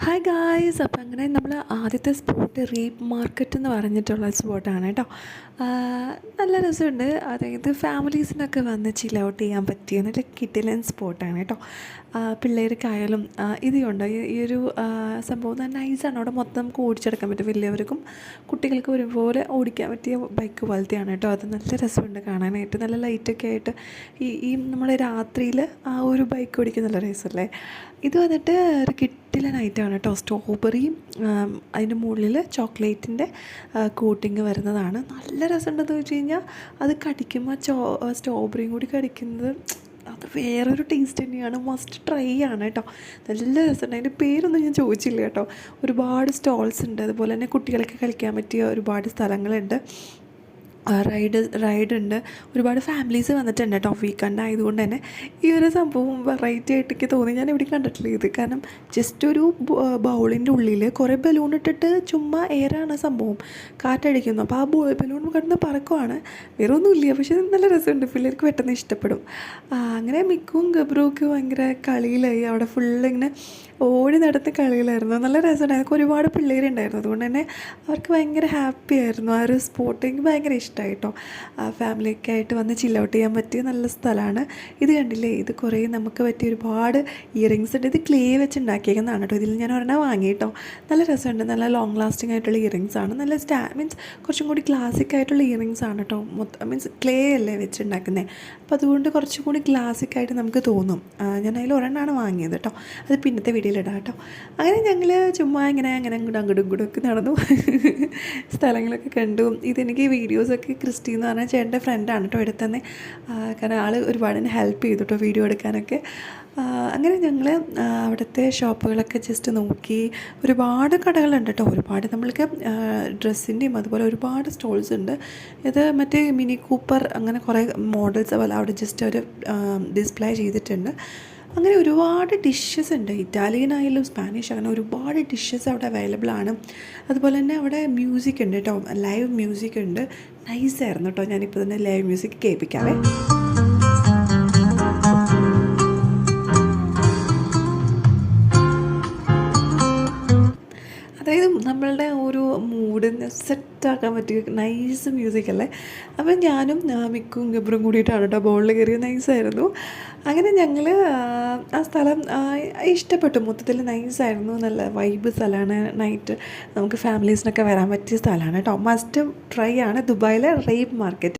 Hi guys, അപ്പം അങ്ങനെ നമ്മൾ ആദ്യത്തെ സ്പോട്ട് റീപ്പ് മാർക്കറ്റ് എന്ന് പറഞ്ഞിട്ടുള്ള സ്പോട്ടാണ് കേട്ടോ. നല്ല രസമുണ്ട്. അതായത് ഫാമിലീസിനൊക്കെ വന്ന് ചിൽ ഔട്ട് ചെയ്യാൻ പറ്റിയ നല്ല കിടിലൻ സ്പോട്ടാണ് കേട്ടോ. പിള്ളേർക്കായാലും ഇതുണ്ട് ഈ ഒരു സംഭവം നല്ല നൈസാണ്. അവിടെ മൊത്തം നമുക്ക് ഓടിച്ചെടുക്കാൻ പറ്റും. വലിയവർക്കും കുട്ടികൾക്കും ഒരുപോലെ ഓടിക്കാൻ പറ്റിയ ബൈക്ക് പോലത്തെയാണ് കേട്ടോ. അത് നല്ല രസമുണ്ട് കാണാനായിട്ട്. നല്ല ലൈറ്റൊക്കെ ആയിട്ട് ഈ നമ്മൾ രാത്രിയിൽ ആ ഒരു ബൈക്ക് ഓടിക്കുന്ന നല്ല രസമല്ലേ. ഇത് വന്നിട്ട് ഒരു കിടിലനായിട്ടാണ് കേട്ടോ. സ്ട്രോബെറിയും അതിൻ്റെ മുകളിൽ ചോക്ലേറ്റിൻ്റെ കോട്ടിങ് വരുന്നതാണ്. നല്ല രസമുണ്ടെന്ന് വെച്ച് കഴിഞ്ഞാൽ അത് കടിക്കുമ്പോൾ സ്ട്രോബെറിയും കൂടി കടിക്കുന്നത് അത് വേറൊരു ടേസ്റ്റ് തന്നെയാണ്. മസ്റ്റ് ട്രൈ ആണ് കേട്ടോ. നല്ല രസമുണ്ട്. അതിൻ്റെ പേരൊന്നും ഞാൻ ചോദിച്ചില്ല കേട്ടോ. ഒരുപാട് സ്റ്റോൾസ് ഉണ്ട്. അതുപോലെ തന്നെ കുട്ടികൾക്ക് കളിക്കാൻ പറ്റിയ ഒരുപാട് സ്ഥലങ്ങളുണ്ട്. റൈഡ് ഉണ്ട്. ഒരുപാട് ഫാമിലീസ് വന്നിട്ടുണ്ട് കേട്ടോ. വീക്കെൻഡ് ആയതുകൊണ്ട് തന്നെ ഈ ഒരു സംഭവം വെറൈറ്റി ആയിട്ട് എനിക്ക് തോന്നി. ഞാൻ എവിടെ കണ്ടിട്ടില്ല ഇത്. കാരണം ജസ്റ്റ് ഒരു ബൗളിൻ്റെ ഉള്ളിൽ കുറേ ബലൂൺ ഇട്ടിട്ട് ചുമ്മാ എയറാണ് സംഭവം, കാറ്റടിക്കുന്നു. അപ്പോൾ ആ ബലൂൺ കിടന്ന് പറക്കുവാണ്, വേറെ ഒന്നുമില്ല. പക്ഷേ നല്ല രസമുണ്ട്. പിള്ളേർക്ക് പെട്ടെന്ന് ഇഷ്ടപ്പെടും. അങ്ങനെ മിക്കും ഗബ്രുവും ഭയങ്കര കളിയിലായി. അവിടെ ഫുള്ളിങ്ങനെ ഓടി നടന്ന് കളിയിലായിരുന്നു. നല്ല രസമുണ്ടായിരുന്നു. ഒരുപാട് പിള്ളേരുണ്ടായിരുന്നു. അതുകൊണ്ട് തന്നെ അവർക്ക് ഭയങ്കര ഹാപ്പി ആയിരുന്നു. ആ ഒരു സ്പോട്ട് എനിക്ക് ഭയങ്കര ഇഷ്ടമായി കേട്ടോ. ഫാമിലിയൊക്കെ ആയിട്ട് വന്ന് ചിൽ ഔട്ട് ചെയ്യാൻ പറ്റിയ നല്ല സ്ഥലമാണ്. ഇത് കണ്ടില്ലേ, ഇത് കുറേ നമുക്ക് പറ്റിയ ഒരുപാട് ഇയറിങ്സ് ഉണ്ട്. ഇത് ക്ലേ വെച്ച് ഉണ്ടാക്കിയേക്കുന്നതാണ് കേട്ടോ. ഇതിൽ ഞാൻ ഒരെണ്ണം വാങ്ങി കേട്ടോ. നല്ല രസമുണ്ട്. നല്ല ലോങ് ലാസ്റ്റിംഗ് ആയിട്ടുള്ള ഇയറിങ്സ് ആണ്. നല്ല മീൻസ് കുറച്ചും കൂടി ക്ലാസിക് ആയിട്ടുള്ള ഇയറിങ്സ് ആണ് കേട്ടോ. മീൻസ് ക്ലേ അല്ലേ വെച്ച് ഉണ്ടാക്കുന്നത്. അപ്പോൾ അതുകൊണ്ട് കുറച്ചും കൂടി ക്ലാസിക് ആയിട്ട് നമുക്ക് തോന്നും. ഞാൻ അതിൽ ഒരെണ്ണമാണ് വാങ്ങിയത് കേട്ടോ. അത് പിന്നത്തെ വീഡിയോയിലിടാം കേട്ടോ. അങ്ങനെ ഞങ്ങൾ ചുമ്മാ അങ്ങനെ അങ്ങോട്ടും ഇങ്ങോട്ടും ഒക്കെ നടന്നു, സ്ഥലങ്ങളൊക്കെ കണ്ടു. ഇതെനിക്ക് വീഡിയോസൊക്കെ ക്രിസ്റ്റി എന്ന് പറഞ്ഞാൽ ചേട്ടൻ്റെ ഫ്രണ്ടാണ് കേട്ടോ എടുത്തന്നെ. കാരണം ആൾ ഒരുപാട് എന്നെ ഹെൽപ്പ് ചെയ്തു കേട്ടോ വീഡിയോ എടുക്കാനൊക്കെ. അങ്ങനെ ഞങ്ങൾ അവിടുത്തെ ഷോപ്പുകളൊക്കെ ജസ്റ്റ് നോക്കി. ഒരുപാട് കടകളുണ്ട് കേട്ടോ. ഒരുപാട് നമ്മൾക്ക് ഡ്രസ്സിൻ്റെയും അതുപോലെ ഒരുപാട് സ്റ്റോൾസ് ഉണ്ട്. ഇത് മറ്റേ മിനി കൂപ്പർ അങ്ങനെ കുറേ മോഡൽസ് പോലെ അവിടെ ജസ്റ്റ് ഒരു ഡിസ്പ്ലേ ചെയ്തിട്ടുണ്ട്. അങ്ങനെ ഒരുപാട് ഡിഷസ് ഉണ്ട്. ഇറ്റാലിയൻ ആയാലും സ്പാനിഷ് അങ്ങനെ ഒരുപാട് ഡിഷസ് അവിടെ അവൈലബിൾ ആണ്. അതുപോലെ തന്നെ അവിടെ മ്യൂസിക് ഉണ്ട് കേട്ടോ. ലൈവ് മ്യൂസിക് ഉണ്ട്. നൈസായിരുന്നു കേട്ടോ. ഞാനിപ്പോൾ തന്നെ ലൈവ് മ്യൂസിക് കേൾപ്പിക്കാവേ. അതായത് നമ്മളുടെ ഒരു മൂഡിന് സെറ്റാക്കാൻ പറ്റിയ നൈസ് മ്യൂസിക് അല്ലേ. അപ്പം ഞാനും മിക്കും ഗബ്രും കൂടിയിട്ടാണ് കേട്ടോ ബോളിൽ കയറിയ. നൈസായിരുന്നു. അങ്ങനെ ഞങ്ങൾ ആ സ്ഥലം ഇഷ്ടപ്പെട്ടു. മൊത്തത്തിൽ നൈസായിരുന്നു. നല്ല വൈബ് സ്ഥലമാണ്. നൈറ്റ് നമുക്ക് ഫാമിലീസിനൊക്കെ വരാൻ പറ്റിയ സ്ഥലമാണ് കേട്ടോ. മസ്റ്റ് ട്രൈ ആണ് ദുബായിലെ റീപ്പ് മാർക്കറ്റ്.